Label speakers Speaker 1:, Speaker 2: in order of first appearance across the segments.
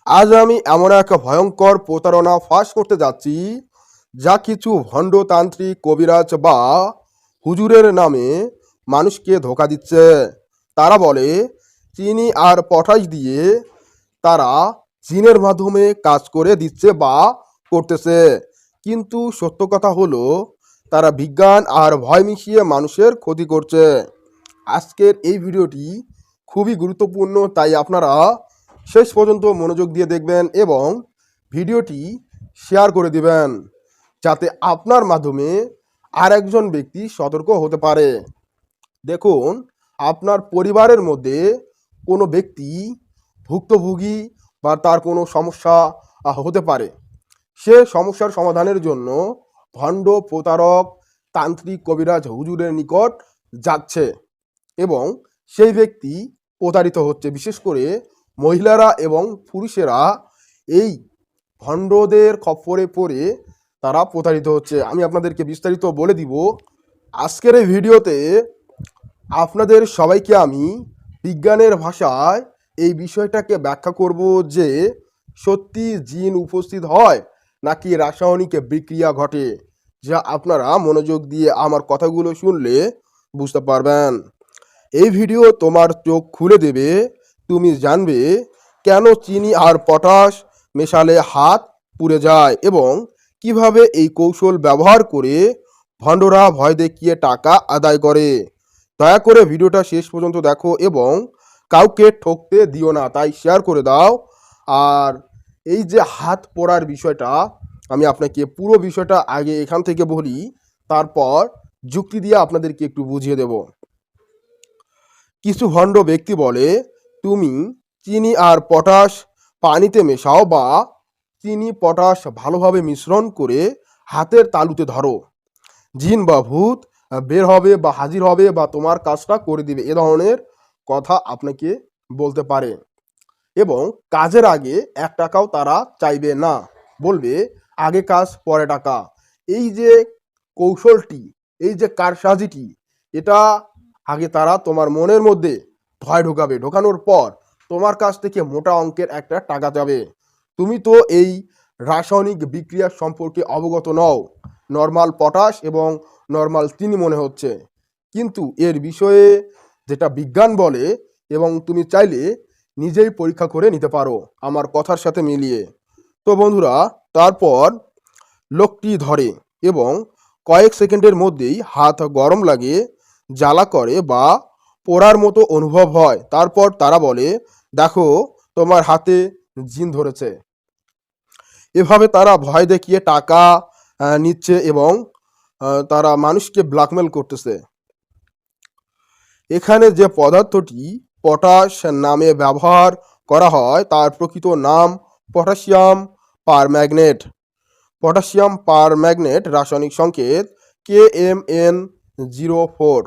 Speaker 1: আজ আমি এমন এক ভয়ঙ্কর প্রতারণা ফাঁস করতে যাচ্ছি, যা কিছু ভণ্ডতান্ত্রিক কবিরাজ বা হুজুরের নামে মানুষকে ধোঁকা দিচ্ছে। তারা বলে চিনি আর পটাশ দিয়ে তারা জিনের মাধ্যমে কাজ করে দিচ্ছে বা করতেছে। কিন্তু সত্য কথা হলো, তারা বিজ্ঞান আর ভয় মিশিয়ে মানুষের ক্ষতি করছে। আজকের এই ভিডিওটি খুবই গুরুত্বপূর্ণ, তাই আপনারা শেষ পর্যন্ত মনোযোগ দিয়ে দেখবেন এবং ভিডিওটি শেয়ার করে দিবেন, যাতে আপনার মাধ্যমে আর একজন ব্যক্তি সতর্ক হতে পারে। দেখুন, আপনার পরিবারের মধ্যে কোনো ব্যক্তি ভুক্তভোগী বা তার কোনো সমস্যা হতে পারে। সে সমস্যার সমাধানের জন্য ভণ্ড, প্রতারক, তান্ত্রিক, কবিরাজ, হুজুরের নিকট যাচ্ছে এবং সেই ব্যক্তি প্রতারিত হচ্ছে। বিশেষ করে মহিলারা এবং পুরুষেরা এই ভণ্ডদের খপ্পরে পড়ে তারা প্রতারিত হচ্ছে। আমি আপনাদেরকে বিস্তারিত বলে দিব আজকের এই ভিডিওতে। আপনাদের সবাইকে আমি বিজ্ঞানের ভাষায় এই বিষয়টাকে ব্যাখ্যা করব যে সত্যি জিন উপস্থিত হয় নাকি রাসায়নিক বিক্রিয়া ঘটে, যা আপনারা মনোযোগ দিয়ে আমার কথাগুলো শুনলে বুঝতে পারবেন। এই ভিডিও তোমার চোখ খুলে দেবে। তুমি জানবে কেন চিনি আর পটাশ মেশালে হাত পুড়ে যায় এবং কিভাবে এই কৌশল ব্যবহার করে ভণ্ডরা ভয় দেখিয়ে টাকা আদায় করে। দয়া করে ভিডিওটা শেষ পর্যন্ত দেখো এবং কাউকে ঠকতে দিও না, তাই শেয়ার করে দাও। আর এই যে হাত পোড়ার বিষয়টা, আমি আপনাকে পুরো বিষয়টা আগে এখান থেকে বলি, তারপর যুক্তি দিয়ে আপনাদেরকে একটু বুঝিয়ে দেব। কিছু ভণ্ড ব্যক্তি বলে তুমি চিনি আর পটাশ পানিতে মেশাও বা চিনি পটাশ ভালোভাবে মিশ্রণ করে হাতের তালুতে ধরো, জিন বা ভূত বের হবে বা হাজির হবে বা তোমার কাজটা করে দিবে। এ ধরনের কথা আপনাকে বলতে পারে এবং কাজের আগে 1 টাকাও তারা চাইবে না, বলবে আগে কাজ পরে টাকা। এই যে কৌশলটি, এই যে কারসাজিটি, এটা আগে তারা তোমার মনের মধ্যে ভয় ঢোকাবে। ঢোকানোর পর তোমার কাছ থেকে মোটা অঙ্কের একটা টাকা যাবে। তুমি তো এই রাসায়নিক বিক্রিয়া সম্পর্কে অবগত নও। নর্মাল পটাশ এবং নর্মাল চিনি মনে হচ্ছে, কিন্তু এর বিষয়ে যেটা বিজ্ঞান বলে, এবং তুমি চাইলে নিজেই পরীক্ষা করে নিতে পারো আমার কথার সাথে মিলিয়ে। তো বন্ধুরা, তারপর লোকটি ধরে এবং কয়েক সেকেন্ডের মধ্যেই হাত গরম লাগে, জ্বালা করে বা পোড়ার মতো অনুভব হয়। তারপর তারা বলে দেখো তোমার হাতে জিন ধরেছে। এভাবে তারা ভয় দেখিয়ে টাকা নিচ্ছে এবং তারা মানুষকে ব্ল্যাকমেল করতেছে। এখানে যে পদার্থটি পটাশ নামে ব্যবহার করা হয় তার প্রকৃত নাম পটাশিয়াম পারম্যাগনেট। পটাশিয়াম পারম্যাগনেট রাসায়নিক সংকেত KMN04।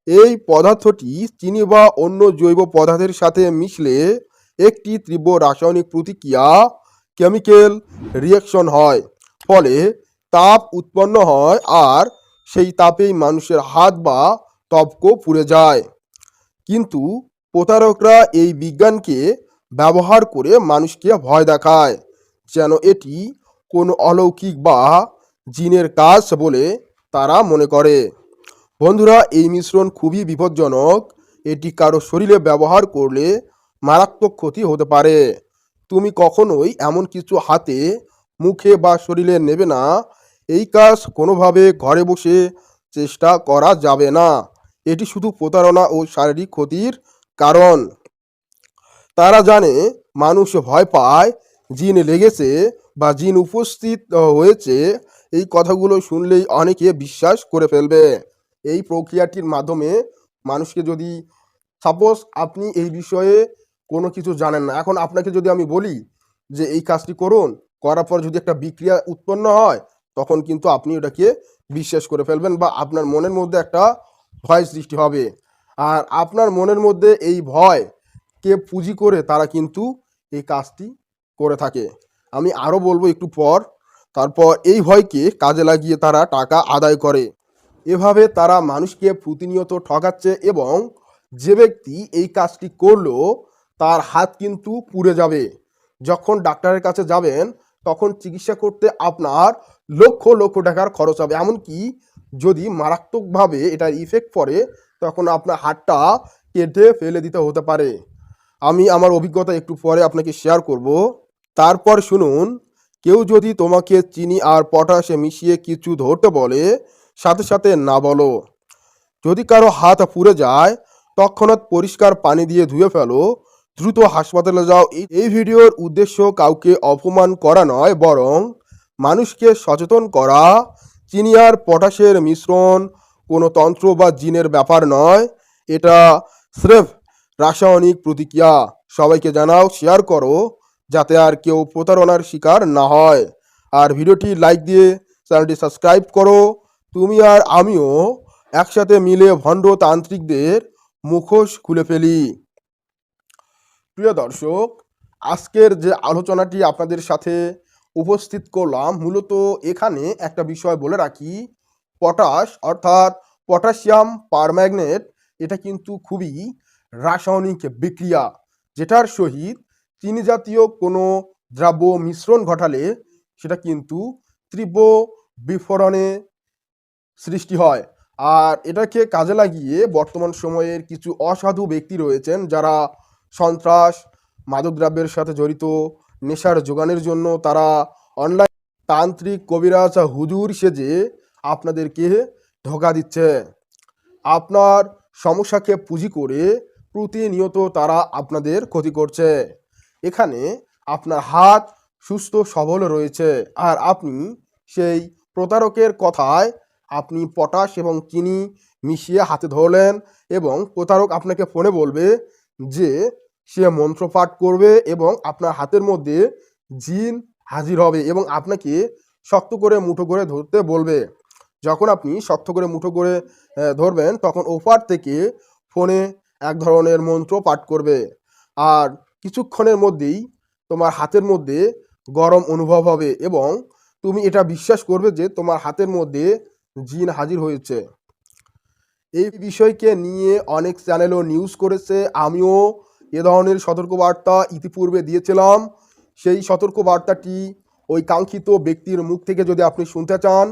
Speaker 1: এই পদার্থটি চিনি বা অন্য জৈব পদার্থের সাথে মিশলে একটি তীব্র রাসায়নিক প্রতিক্রিয়া, কেমিক্যাল রিয়াকশন হয়, ফলে তাপ উৎপন্ন হয় আর সেই তাপেই মানুষের হাত বা ত্বক পুড়ে যায়। কিন্তু প্রতারকরা এই বিজ্ঞানকে ব্যবহার করে মানুষকে ভয় দেখায়, যেন এটি কোনো অলৌকিক বা জিনের কাজ বলে তারা মনে করে। বন্ধুরা, এই মিশ্রণ খুবই বিপজ্জনক। এটি কারো শরীরে ব্যবহার করলে মারাত্মক ক্ষতি হতে পারে। তুমি কখনোই এমন কিছু হাতে, মুখে বা শরীরে নেবে না। এই কাজ কোনোভাবে ঘরে বসে চেষ্টা করা যাবে না। এটি শুধু প্রতারণা ও শারীরিক ক্ষতির কারণ। তারা জানে মানুষ ভয় পায়, জিন লেগেছে বা জিন উপস্থিত হয়েছে। এই কথাগুলো শুনলেই অনেকে বিশ্বাস করে ফেলবে। এই প্রক্রিয়াটির মাধ্যমে মানুষকে যদি, সাপোজ আপনি এই বিষয়ে কোনো কিছু জানেন না, এখন আপনাকে যদি আমি বলি যে এই কাজটি করুন, করার পর যদি একটা বিক্রিয়া উৎপন্ন হয়, তখন কিন্তু আপনি ওটাকে বিশ্বাস করে ফেলবেন বা আপনার মনের মধ্যে একটা ভয় সৃষ্টি হবে। আর আপনার মনের মধ্যে এই ভয় কে পুঁজি করে তারা কিন্তু এই কাজটি করে থাকে। আমি আরও বলবো একটু পর। তারপর এই ভয়কে কাজে লাগিয়ে তারা টাকা আদায় করে। এভাবে তারা মানুষকে প্রতিনিয়ত ঠকাচ্ছে এবং যে ব্যক্তি এই কাজটি করলো তার হাত কিন্তু পুড়ে যাবে। যখন ডাক্তারের কাছে যাবেন তখন চিকিৎসা করতে আপনার লক্ষ লক্ষ টাকার খরচ হবে। এমনকি যদি মারাত্মকভাবে এটার ইফেক্ট পড়ে তখন আপনার হাতটা কেটে ফেলে দিতে হতে পারে। আমি আমার অভিজ্ঞতা একটু পরে আপনাকে শেয়ার করব। তারপর শুনুন, কেউ যদি তোমাকে চিনি আর পটাশে মিশিয়ে কিছু ধরতে বলে, সাথে সাথে না বলো। যদি কারো হাত পুড়ে যায় তৎক্ষণাৎ পরিষ্কার পানি দিয়ে ধুয়ে ফেলো, দ্রুত হাসপাতালে যাও। এই ভিডিওর উদ্দেশ্য কাউকে অপমান করা নয়, বরং মানুষকে সচেতন করা। চিনি আর পটাশের মিশ্রণ কোনো তন্ত্র বা জিনের ব্যাপার নয়, এটা স্রেফ রাসায়নিক প্রতিক্রিয়া। সবাইকে জানাও, শেয়ার করো, যাতে আর কেউ প্রতারণার শিকার না হয়। আর ভিডিওটি লাইক দিয়ে চ্যানেলটি সাবস্ক্রাইব করো। তুমি আর আমিও একসাথে মিলে ভণ্ড তান্ত্রিকদের মুখোশ খুলে ফেলি। প্রিয় দর্শক, আজকের যে আলোচনাটি আপনাদের সাথে উপস্থিত করলাম, মূলত এখানে একটা বিষয় বলে রাখি। পটাশ অর্থাৎ পটাশিয়াম পারম্যাঙ্গনেট, এটা কিন্তু খুবই রাসায়নিক বিক্রিয়া, যেটার সহিত চিনি জাতীয় কোনো দ্রব্য মিশ্রণ ঘটালে সেটা কিন্তু তীব্র বিস্ফোরণে সৃষ্টি হয়। আর এটাকে কাজে লাগিয়ে বর্তমান সময়ের কিছু অসাধু ব্যক্তি রয়েছেন, যারা সন্ত্রাস, মাদকদ্রব্যের সাথে জড়িত, নেশার যোগানের জন্য তারা অনলাইন তান্ত্রিক, কবিরাজ, হুজুর সেজে আপনাদেরকে ধোঁকা দিচ্ছে। আপনার সমস্যাকে পুঁজি করে প্রতিনিয়ত তারা আপনাদের ক্ষতি করছে। এখানে আপনার হাত সুস্থ সবল রয়েছে, আর আপনি সেই প্রতারকের কথায় আপনি পটাশ এবং চিনি মিশিয়ে হাতে ধরলেন, এবং প্রতারক আপনাকে ফোনে বলবে যে সে মন্ত্রপাঠ করবে এবং আপনার হাতের মধ্যে জিন হাজির হবে এবং আপনাকে শক্ত করে মুঠো করে ধরতে বলবে। যখন আপনি শক্ত করে মুঠো করে ধরবেন, তখন ওপার থেকে ফোনে এক ধরনের মন্ত্র পাঠ করবে, আর কিছুক্ষণের মধ্যেই তোমার হাতের মধ্যে গরম অনুভব হবে এবং তুমি এটা বিশ্বাস করবে যে তোমার হাতের মধ্যে জিন হাজির হয়েছে। এই বিষয়কে নিয়ে অনেক চ্যানেলও নিউজ করেছে। আমিও এ ধরনের সতর্কবার্তা ইতিপূর্বে দিয়েছিলাম। সেই সতর্কবার্তাটি ওই কাঙ্ক্ষিত ব্যক্তির মুখ থেকে যদি আপনি শুনতে চান,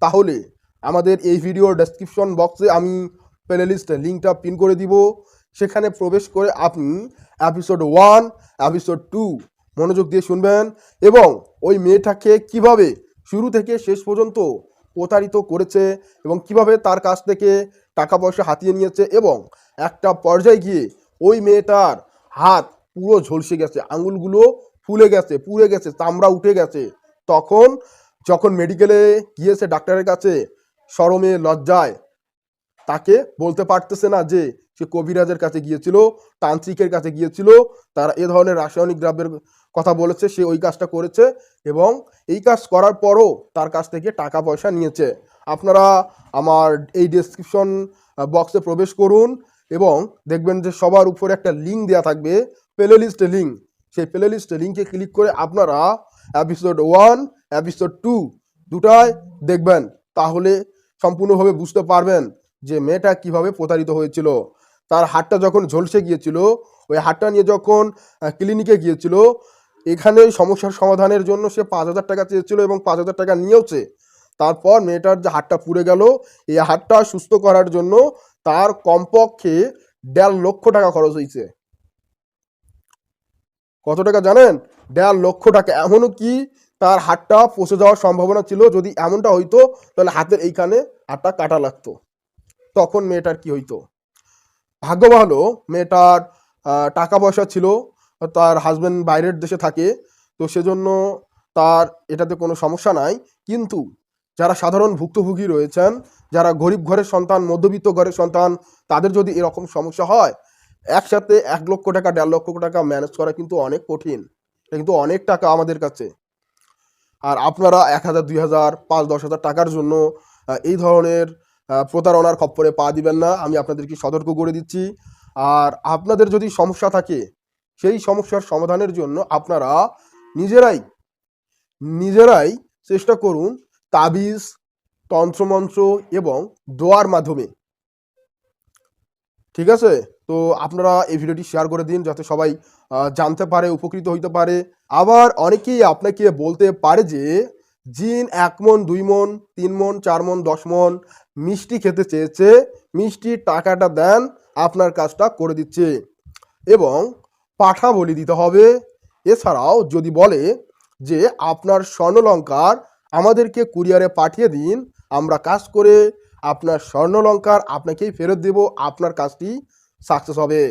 Speaker 1: তাহলে আমাদের এই ভিডিওর ডেসক্রিপশন বক্সে আমি প্লেলিস্ট লিঙ্কটা পিন করে দিব। সেখানে প্রবেশ করে আপনি এপিসোড 1, এপিসোড 2 মনোযোগ দিয়ে শুনবেন, এবং ওই মেয়েটাকে কিভাবে শুরু থেকে শেষ পর্যন্ত প্রতারিত করেছে এবং কিভাবে তার কাছ থেকে টাকা পয়সা হাতিয়ে নিয়েছে, এবং একটা পর্যায়ে গিয়ে ওই মেয়েটার হাত পুরো ঝলসে গেছে, আঙুলগুলো ফুলে গেছে, পুড়ে গেছে, চামড়া উঠে গেছে। তখন যখন মেডিকেলে গিয়েছে ডাক্তারের কাছে, শরমে লজ্জায় তাকে বলতে পারতেছে না যে সে কবিরাজের কাছে গিয়েছিল, তান্ত্রিকের কাছে গিয়েছিল, তারা এ ধরনের রাসায়নিক দ্রব্যের কথা বলেছে, সে ওই কাজটা করেছে এবং এই কাজ করার পরও তার কাছ থেকে টাকা পয়সা নিয়েছে। আপনারা আমার এই ডেসক্রিপশন বক্সে প্রবেশ করুন এবং দেখবেন যে সবার উপরে একটা লিঙ্ক দেওয়া থাকবে, প্লেলিস্ট লিঙ্ক। সেই প্লেলিস্ট লিঙ্কে ক্লিক করে আপনারা এপিসোড 1, এপিসোড 2 দুটাই দেখবেন, তাহলে সম্পূর্ণভাবে বুঝতে পারবেন যে মেয়েটা কিভাবে প্রতারিত হয়েছিল। তার হাতটা যখন ঝলসে গিয়েছিল, ওই হাতটা নিয়ে যখন ক্লিনিকে গিয়েছিল, এখানে সমস্যার সমাধানের জন্য সে 5,000 টাকা চেয়েছিল এবং 5,000 টাকা নিয়েওছে। তারপর মেয়েটার যে হাতটা পুড়ে গেল, এই হাতটা সুস্থ করার জন্য তার কমপক্ষে 1.5 লক্ষ টাকা খরচ হয়েছে। কত টাকা জানেন? 1.5 লক্ষ টাকা। এমনও কি তার হাতটা পচে যাওয়ার সম্ভাবনা ছিল। যদি এমনটা হইতো তাহলে হাতের এইখানে হাতটা কাটা লাগতো। তখন মেয়েটার কি হইতো? ভাগ্য ভালো, মেয়েটার টাকা পয়সা ছিল, তার হাজব্যান্ড বাইরের দেশে থাকে, তো সেজন্য তার এটাতে কোনো সমস্যা নাই। কিন্তু যারা সাধারণ ভুক্তভোগী রয়েছেন, যারা গরিব ঘরের সন্তান, মধ্যবিত্ত ঘরের সন্তান, তাদের যদি এরকম সমস্যা হয়, একসাথে 1 লক্ষ টাকা 1.5 লক্ষ টাকা ম্যানেজ করা কিন্তু অনেক কঠিন। এটা কিন্তু অনেক টাকা আমাদের কাছে। আর আপনারা 1,000, 2,000, 5, 10,000 টাকার জন্য এই ধরনের প্রতারণার খপ্পরে পা দিবেন না, আমি আপনাদেরকে সতর্ক করে দিচ্ছি। আর আপনাদের যদি সমস্যা থাকে, সেই সমস্যার সমাধানের জন্য আপনারা নিজেরাই নিজেরাই চেষ্টা করুন তাবিজ, তন্ত্রমন্ত্র এবং দোয়ার মাধ্যমে। ঠিক আছে? তো আপনারা এই ভিডিওটি শেয়ার করে দিন, যাতে সবাই জানতে পারে, উপকৃত হইতে পারে। আবার অনেকেই আপনাকে বলতে পারে যে জিন 1 মণ 2 মণ 3 মণ 4 মণ 10 মণ মিষ্টি খেতে চেয়েছে, মিষ্টির টাকাটা দেন, আপনার কাজটা করে দিচ্ছে এবং পাঠা বলি দিতে হবে। এছাড়াও যদি বলে যে আপনার স্বর্ণলঙ্কার আমাদেরকে কুরিয়ারে পাঠিয়ে দিন, আমরা কাজ করে আপনার স্বর্ণলঙ্কার আপনাকেই ফেরত দেব, আপনার কাজটি সাকসেস হবে।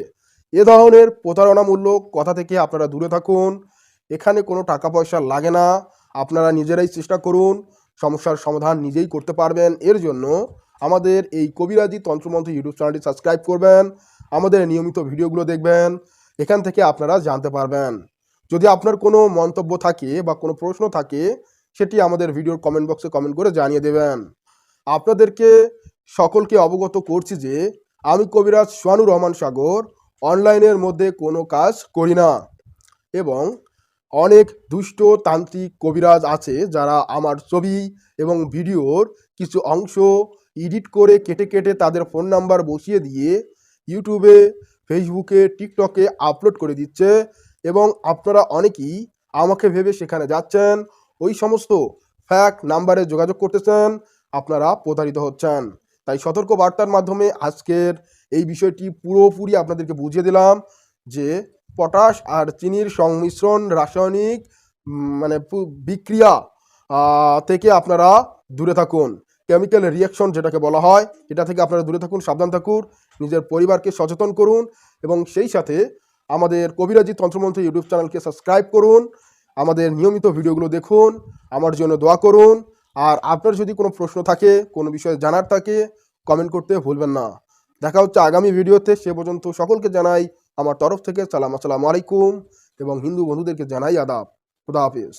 Speaker 1: এ ধরনের প্রতারণামূলক কথা থেকে আপনারা দূরে থাকুন। এখানে কোনো টাকা পয়সা লাগে না, আপনারা নিজেরাই চেষ্টা করুন, সমস্যার সমাধান নিজেই করতে পারবেন। এর জন্য আমাদের এই কবিরাজি তন্ত্রমন্ত্র ইউটিউব চ্যানেলটি সাবস্ক্রাইব করবেন, আমাদের নিয়মিত ভিডিওগুলো দেখবেন, এখান থেকে আপনারা জানতে পারবেন। যদি আপনার কোনো মন্তব্য থাকে বা কোনো প্রশ্ন থাকে, সেটি আমাদের ভিডিওর কমেন্ট বক্সে কমেন্ট করে জানিয়ে দেবেন। আপনাদেরকে সকলকে অবগত করছি যে আমি কবিরাজ সোহানুর রহমান সাগর অনলাইনের মধ্যে কোনো কাজ করি না এবং অনেক দুষ্ট তান্ত্রিক কবিরাজ আছে যারা আমার ছবি এবং ভিডিওর কিছু অংশ এডিট করে কেটে কেটে তাদের ফোন নাম্বার বসিয়ে দিয়ে ইউটিউবে, ফেসবুকে, টিকটকে আপলোড করে দিচ্ছে এবং আপনারা অনেকেই আমাকে ভেবে সেখানে যাচ্ছেন, ওই সমস্ত ফ্যাক নাম্বারে যোগাযোগ করতেছেন, আপনারা প্রতারিত হচ্ছেন। তাই সতর্ক বার্তার মাধ্যমে আজকের এই বিষয়টি পুরোপুরি আপনাদেরকে বুঝিয়ে দিলাম যে পটাশ আর চিনির সংমিশ্রণ রাসায়নিক বিক্রিয়া থেকে আপনারা দূরে থাকুন। কেমিক্যাল রিয়াকশন যেটাকে বলা হয়, এটা থেকে আপনারা দূরে থাকুন, সাবধান থাকুন, নিজের পরিবারকে সচেতন করুন এবং সেই সাথে আমাদের কবিরাজি তন্ত্রমন্ত্র ইউটিউব চ্যানেলকে সাবস্ক্রাইব করুন, আমাদের নিয়মিত ভিডিওগুলো দেখুন, আমার জন্য দোয়া করুন। আর আপনার যদি কোনো প্রশ্ন থাকে, কোনো বিষয়ে জানার থাকে, কমেন্ট করতে ভুলবেন না। দেখা হচ্ছে আগামী ভিডিওতে। সে পর্যন্ত সকলকে জানাই আমার তরফ থেকে সালাম, আসসালামু আলাইকুম এবং হিন্দু বন্ধুদেরকে জানাই আদাব। খুদা হাফিজ।